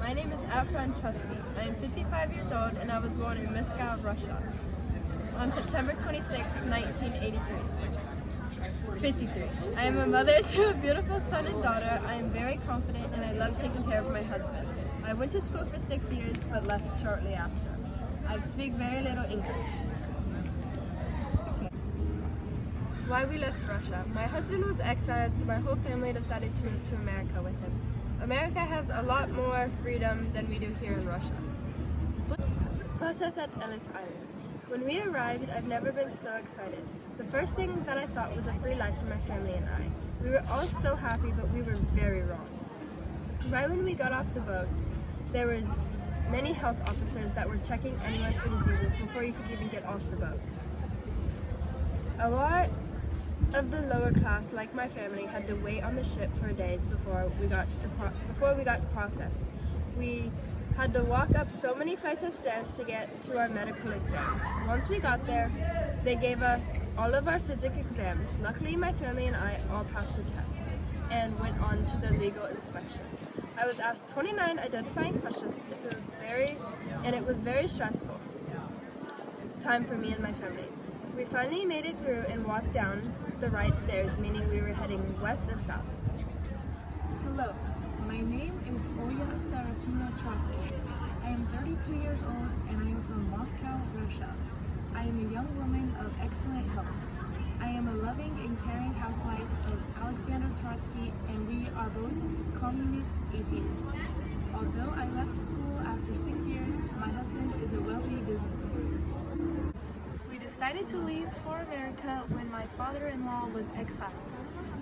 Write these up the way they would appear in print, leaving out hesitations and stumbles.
My name is Afran Trusky. I am 55 years old and I was born in Moscow, Russia on September 26, 1983. 53. I am a mother to a beautiful son and daughter. I am very confident and I love taking care of my husband. I went to school for 6 years but left shortly after. I speak very little English. Why we left Russia. My husband was exiled, so my whole family decided to move to America with him. America has a lot more freedom than we do here in Russia. Process at Ellis Island. When we arrived, I've never been so excited. The first thing that I thought was a free life for my family and I. We were all so happy, but we were very wrong. Right when we got off the boat, there was many health officers that were checking anyone for diseases before you could even get off the boat. A lot of the lower class, like my family, had to wait on the ship for days before we got processed. We had to walk up so many flights of stairs to get to our medical exams. Once we got there, they gave us all of our physics exams. Luckily, my family and I all passed the test and went on to the legal inspection. I was asked 29 identifying questions. It was very stressful time for me and my family. We finally made it through and walked down the right stairs, meaning we were heading west or south. Hello, my name is Oya Serafina Trotsky. I am 32 years old and I am from Moscow, Russia. I am a young woman of excellent health. I am a loving and caring housewife of Alexander Trotsky, and we are both communist atheists. Although I left school after 6 years, my husband is a wealthy businessman. We decided to leave for America when my father-in-law was exiled.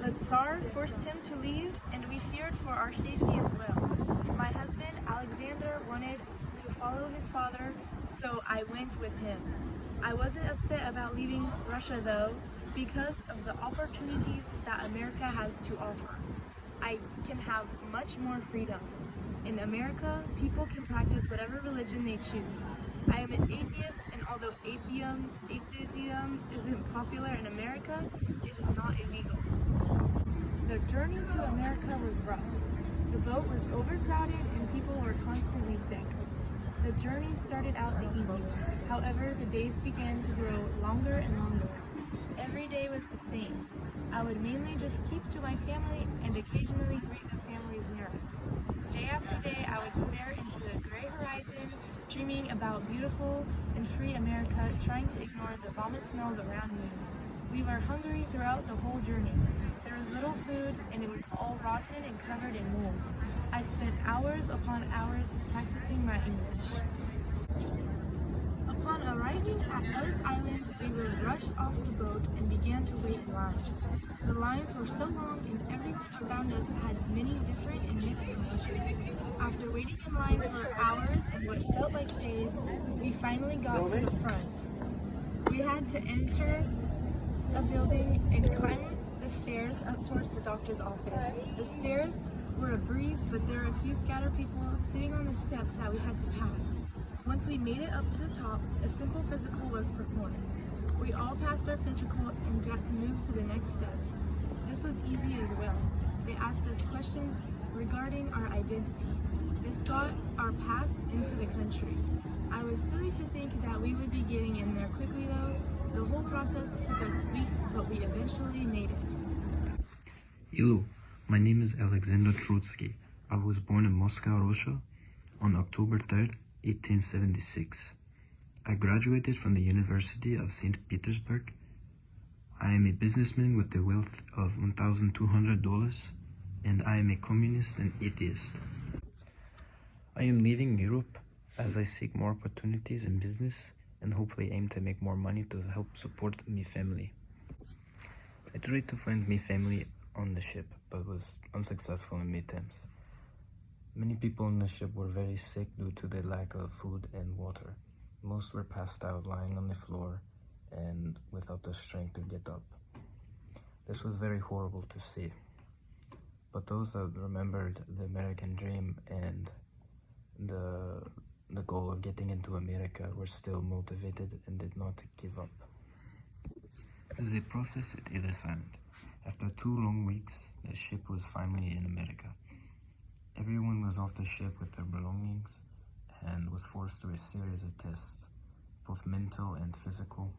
The Tsar forced him to leave, and we feared for our safety as well. My husband, Alexander, wanted to follow his father, so I went with him. I wasn't upset about leaving Russia though, because of the opportunities that America has to offer. I can have much more freedom. In America, people can practice whatever religion they choose. I am an atheist, and although atheism isn't popular in America, it is not illegal. The journey to America was rough. The boat was overcrowded and people were constantly sick. The journey started out the easiest. However, the days began to grow longer and longer. Every day was the same. I would mainly just keep to my family and occasionally greet the families near us. Day after day, I would stare into the gray horizon, dreaming about beautiful and free America, trying to ignore the vomit smells around me. We were hungry throughout the whole journey. There was little food, and it was all rotten and covered in mold. I spent hours upon hours practicing my English. Upon arriving at Ellis Island, we were rushed off the boat and began to wait in lines. The lines were so long and everyone around us had many different and mixed emotions. After waiting in line for hours and what felt like days, we finally got to the front. We had to enter a building and climb the stairs up towards the doctor's office. The stairs were a breeze, but there were a few scattered people sitting on the steps that we had to pass. Once we made it up to the top, a simple physical was performed. We all passed our physical and got to move to the next step. This was easy as well. They asked us questions regarding our identities. This got our pass into the country. I was silly to think that we would be getting in there quickly though. The whole process took us weeks, but we eventually made it. Hello, my name is Alexander Trotsky. I was born in Moscow, Russia on October 3rd, 1876. I graduated from the University of St. Petersburg. I am a businessman with a wealth of $1,200, and I am a communist and atheist. I am leaving Europe as I seek more opportunities in business and hopefully aim to make more money to help support my family. I tried to find my family on the ship, but was unsuccessful in many times. Many people on the ship were very sick due to the lack of food and water. Most were passed out lying on the floor and without the strength to get up. This was very horrible to see. But those that remembered the American dream and the goal of getting into America were still motivated and did not give up. As a process at Ellis Island, after 2 long weeks, the ship was finally in America. Everyone was off the ship with their belongings and was forced through a series of tests, both mental and physical.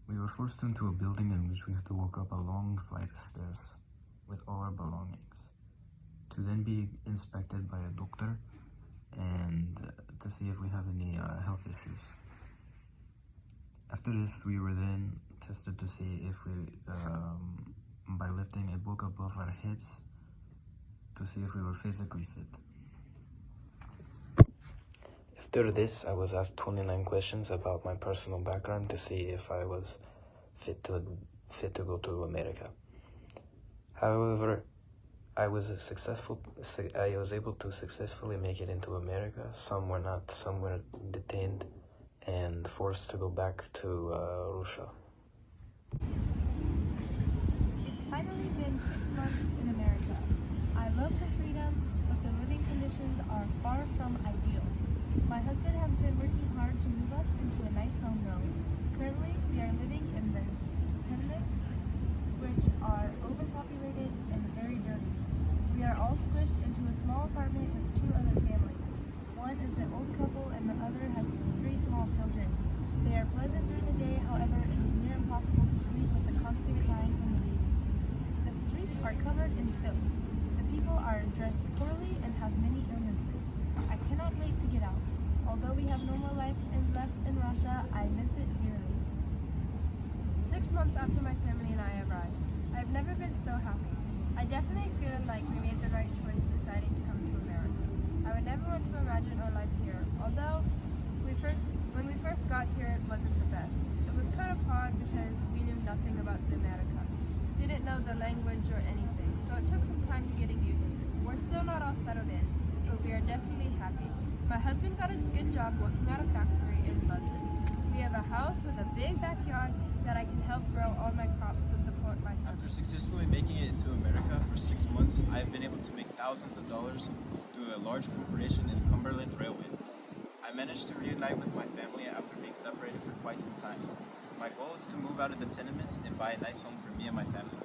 We were forced into a building in which we had to walk up a long flight of stairs with all our belongings, to then be inspected by a doctor and to see if we have any health issues. After this, we were then tested to see if we, by lifting a book above our heads, to see if we were physically fit. After this, I was asked 29 questions about my personal background to see if I was fit to go to America. However, I was able to successfully make it into America. Some were not, some were detained and forced to go back to Russia. It's finally been 6 months in America. I love the freedom, but the living conditions are far from ideal. My husband has been working hard to move us into a nice home though. Currently, we are living in the tenements, which are overpopulated and very dirty. We are all squished into a small apartment with 2 other families. One is an old couple and the other has 3 small children. They are pleasant during the day, however, it is near impossible to sleep with the constant crying from the babies. The streets are covered in filth. The people are dressed poorly and have many illnesses. I cannot wait to get out. Although we have no more life left in Russia, I miss it dearly. 6 months after my family and I arrived, I've never been so happy. I definitely feel like we made the right choice deciding to come to America. I would never want to imagine our life here, although when we first got here it wasn't the best. It was kind of hard because we knew nothing about America. Didn't know the language or anything, so it took some time to getting used to it. We're still not all settled in, but we are definitely happy. My husband got a good job working at a factory in London. We have a house with a big backyard that I can help grow all my crops to support my family. After successfully making it into America for 6 months, I have been able to make thousands of dollars through a large corporation in Cumberland Railway. I managed to reunite with my family after being separated for quite some time. My goal is to move out of the tenements and buy a nice home for me and my family.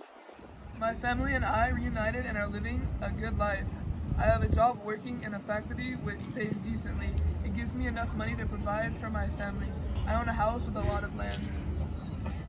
My family and I reunited and are living a good life. I have a job working in a factory which pays decently. It gives me enough money to provide for my family. I own a house with a lot of land.